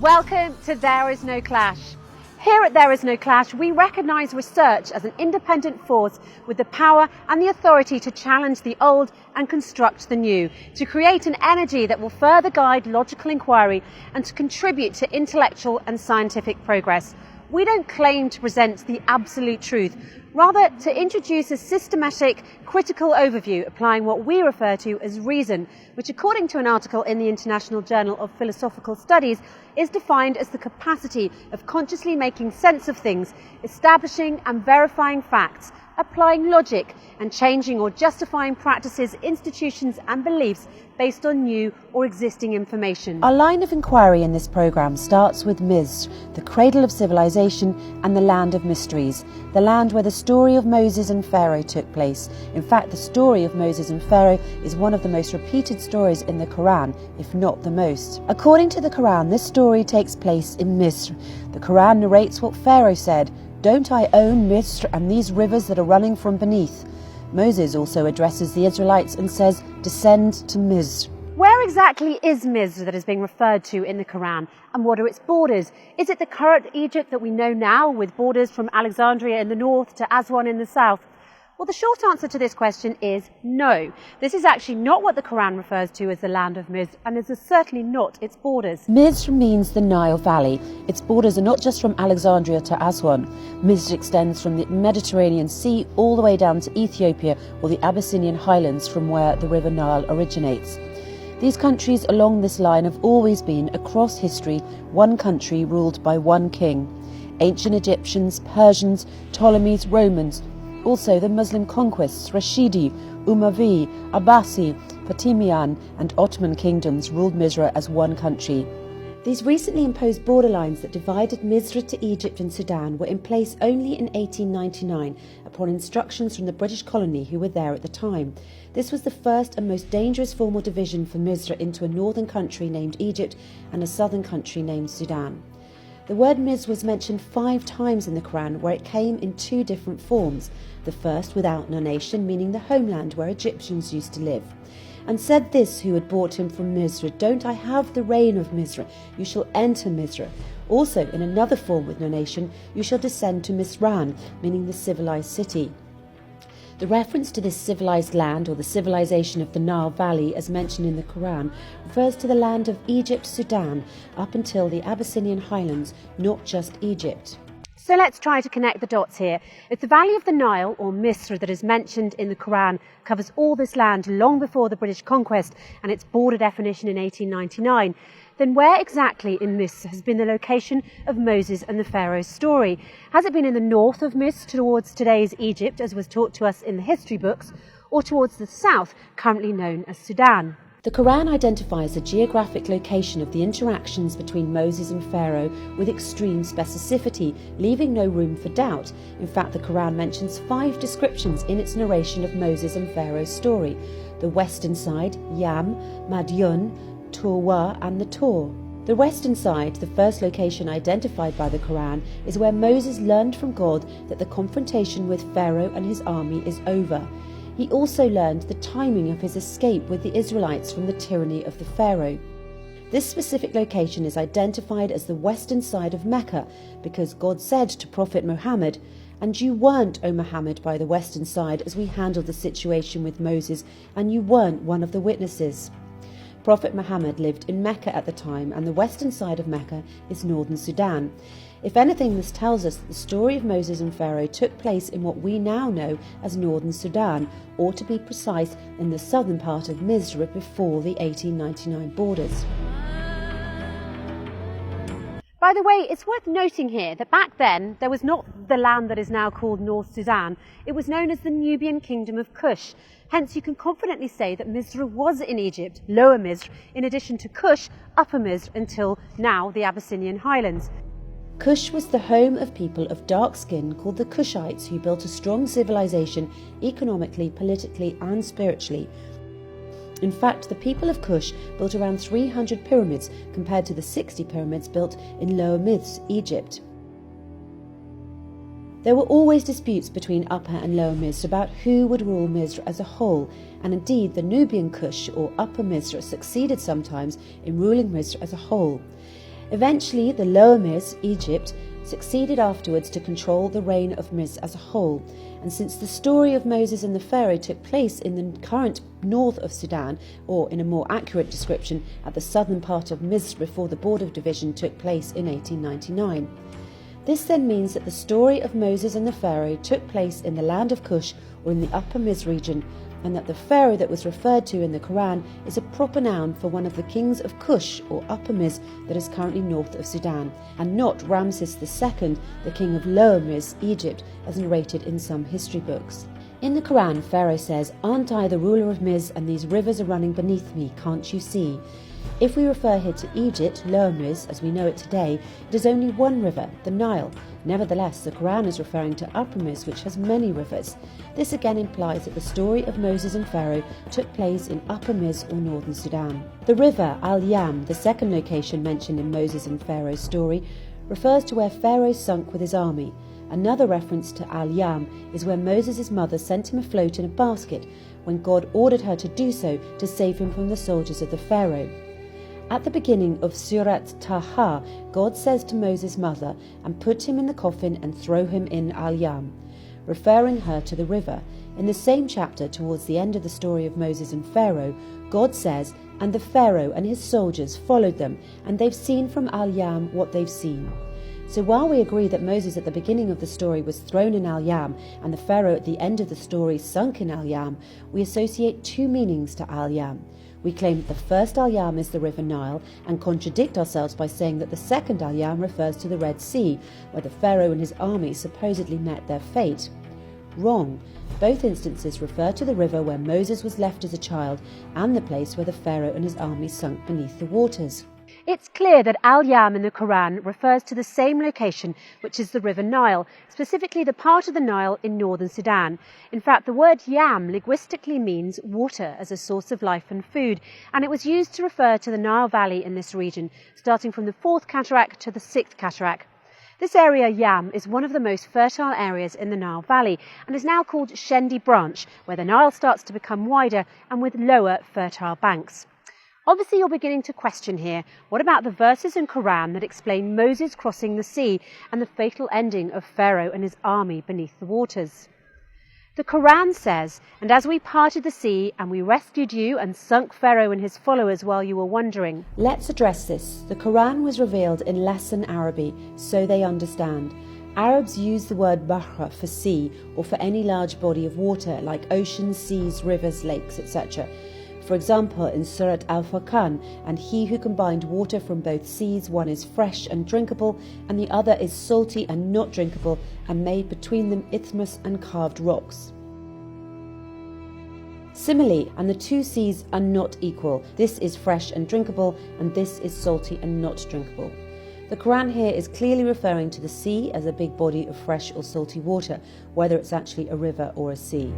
Welcome to There Is No Clash. Here at There Is No Clash, we recognise research as an independent force with the power and the authority to challenge the old and construct the new, to create an energy that will further guide logical inquiry and to contribute to intellectual and scientific progress. We don't claim to present the absolute truth, rather to introduce a systematic, critical overview applying what we refer to as reason, which according to an article in the International Journal of Philosophical Studies is defined as the capacity of consciously making sense of things, establishing and verifying facts, applying logic and changing or justifying practices, institutions and beliefs based on new or existing information. Our line of inquiry in this programme starts with Misr, the cradle of civilization and the land of mysteries, the land where the story of Moses and Pharaoh took place. In fact, the story of Moses and Pharaoh is one of the most repeated stories in the Quran, if not the most. According to the Quran, this story takes place in Misr. The Quran narrates what Pharaoh said: "Don't I own Misr and these rivers that are running from beneath?" Moses also addresses the Israelites and says, "Descend to Misr." Where exactly is Misr that is being referred to in the Quran, and what are its borders? Is it the current Egypt that we know now, with borders from Alexandria in the north to Aswan in the south? Well, the short answer to this question is no. This is actually not what the Quran refers to as the land of Misr, and this is certainly not its borders. Misr means the Nile Valley. Its borders are not just from Alexandria to Aswan. Misr extends from the Mediterranean Sea all the way down to Ethiopia or the Abyssinian highlands from where the River Nile originates. These countries along this line have always been, across history, one country ruled by one king. Ancient Egyptians, Persians, Ptolemies, Romans, also the Muslim conquests, Rashidi, Umayyads, Abbasi, Fatimiyyan and Ottoman kingdoms ruled Misr as one country. These recently imposed borderlines that divided Misr to Egypt and Sudan were in place only in 1899 upon instructions from the British colony who were there at the time. This was the first and most dangerous formal division for Misr into a northern country named Egypt and a southern country named Sudan. The word Misr was mentioned 5 times in the Quran, where it came in 2 different forms. The first without nonation, meaning the homeland where Egyptians used to live. And said this who had brought him from Misr: "Don't I have the reign of Misr? You shall enter Misr." Also in another form with nonation, "You shall descend to Misran," meaning the civilized city. The reference to this civilized land, or the civilization of the Nile Valley as mentioned in the Quran, refers to the land of Egypt, Sudan, up until the Abyssinian highlands, not just Egypt. So let's try to connect the dots here. If the Valley of the Nile, or Misr, that is mentioned in the Quran covers all this land long before the British conquest and its border definition in 1899, then where exactly in Misr has been the location of Moses and the Pharaoh's story? Has it been in the north of Misr towards today's Egypt, as was taught to us in the history books, or towards the south, currently known as Sudan? The Quran identifies the geographic location of the interactions between Moses and Pharaoh with extreme specificity, leaving no room for doubt. In fact, the Quran mentions 5 descriptions in its narration of Moses and Pharaoh's story: the western side, Yam, Madyun, Torwa and the Tor. The western side, the first location identified by the Quran, is where Moses learned from God that the confrontation with Pharaoh and his army is over. He also learned the timing of his escape with the Israelites from the tyranny of the Pharaoh. This specific location is identified as the western side of Mecca because God said to Prophet Muhammad, "And you weren't, O Muhammad, by the western side as we handled the situation with Moses, and you weren't one of the witnesses." Prophet Muhammad lived in Mecca at the time, and the western side of Mecca is northern Sudan. If anything, this tells us that the story of Moses and Pharaoh took place in what we now know as northern Sudan, or to be precise, in the southern part of Misr before the 1899 borders. By the way, it's worth noting here that back then there was not the land that is now called North Sudan. It was known as the Nubian Kingdom of Kush. Hence you can confidently say that Misr was in Egypt, Lower Misr, in addition to Kush, Upper Misr, until now the Abyssinian highlands. Kush was the home of people of dark skin called the Kushites, who built a strong civilization economically, politically and spiritually. In fact, the people of Kush built around 300 pyramids compared to the 60 pyramids built in Lower Misr, Egypt. There were always disputes between Upper and Lower Misr about who would rule Misr as a whole, and indeed the Nubian Kush or Upper Misr succeeded sometimes in ruling Misr as a whole. Eventually, the Lower Miz, Egypt, succeeded afterwards to control the reign of Miz as a whole, and since the story of Moses and the Pharaoh took place in the current north of Sudan, or in a more accurate description, at the southern part of Misr before the border division took place in 1899. This then means that the story of Moses and the Pharaoh took place in the land of Cush, or in the Upper Miz region, and that the Pharaoh that was referred to in the Quran is a proper noun for one of the kings of Cush, or Upper Miz, that is currently north of Sudan, and not Ramses II, the king of Lower Miz, Egypt, as narrated in some history books. In the Quran, Pharaoh says, "Aren't I the ruler of Miz, and these rivers are running beneath me, can't you see?" If we refer here to Egypt, Lower Miz, as we know it today, it is only one river, the Nile. Nevertheless, the Quran is referring to Upper Miz, which has many rivers. This again implies that the story of Moses and Pharaoh took place in Upper Miz or northern Sudan. The river Al-Yam, the second location mentioned in Moses and Pharaoh's story, refers to where Pharaoh sunk with his army. Another reference to Al-Yam is where Moses' mother sent him afloat in a basket when God ordered her to do so to save him from the soldiers of the Pharaoh. At the beginning of Surat Taha, God says to Moses' mother, "And put him in the coffin and throw him in Al-Yam," referring her to the river. In the same chapter, towards the end of the story of Moses and Pharaoh, God says, "And the Pharaoh and his soldiers followed them, and they've seen from Al-Yam what they've seen." So while we agree that Moses at the beginning of the story was thrown in Al-Yam and the Pharaoh at the end of the story sunk in Al-Yam, we associate two meanings to Al-Yam. We claim that the first Al-Yam is the River Nile and contradict ourselves by saying that the second Al-Yam refers to the Red Sea, where the Pharaoh and his army supposedly met their fate. Wrong. Both instances refer to the river where Moses was left as a child and the place where the Pharaoh and his army sunk beneath the waters. It's clear that Al-Yam in the Quran refers to the same location, which is the River Nile, specifically the part of the Nile in northern Sudan. In fact, the word yam linguistically means water as a source of life and food, and it was used to refer to the Nile Valley in this region, starting from the 4th cataract to the 6th cataract. This area, Yam, is one of the most fertile areas in the Nile Valley and is now called Shendi Branch, where the Nile starts to become wider and with lower fertile banks. Obviously, you're beginning to question here, what about the verses in Quran that explain Moses crossing the sea and the fatal ending of Pharaoh and his army beneath the waters? The Quran says, "And as we parted the sea, and we rescued you and sunk Pharaoh and his followers while you were wandering." Let's address this. The Quran was revealed in Lesson Arabic, so they understand. Arabs use the word bahra for sea or for any large body of water like oceans, seas, rivers, lakes, etc. For example, in Surat Al-Furqan, "And he who combined water from both seas, one is fresh and drinkable, and the other is salty and not drinkable, and made between them isthmus and carved rocks." Similarly, "And the two seas are not equal. This is fresh and drinkable, and this is salty and not drinkable." The Quran here is clearly referring to the sea as a big body of fresh or salty water, whether it's actually a river or a sea.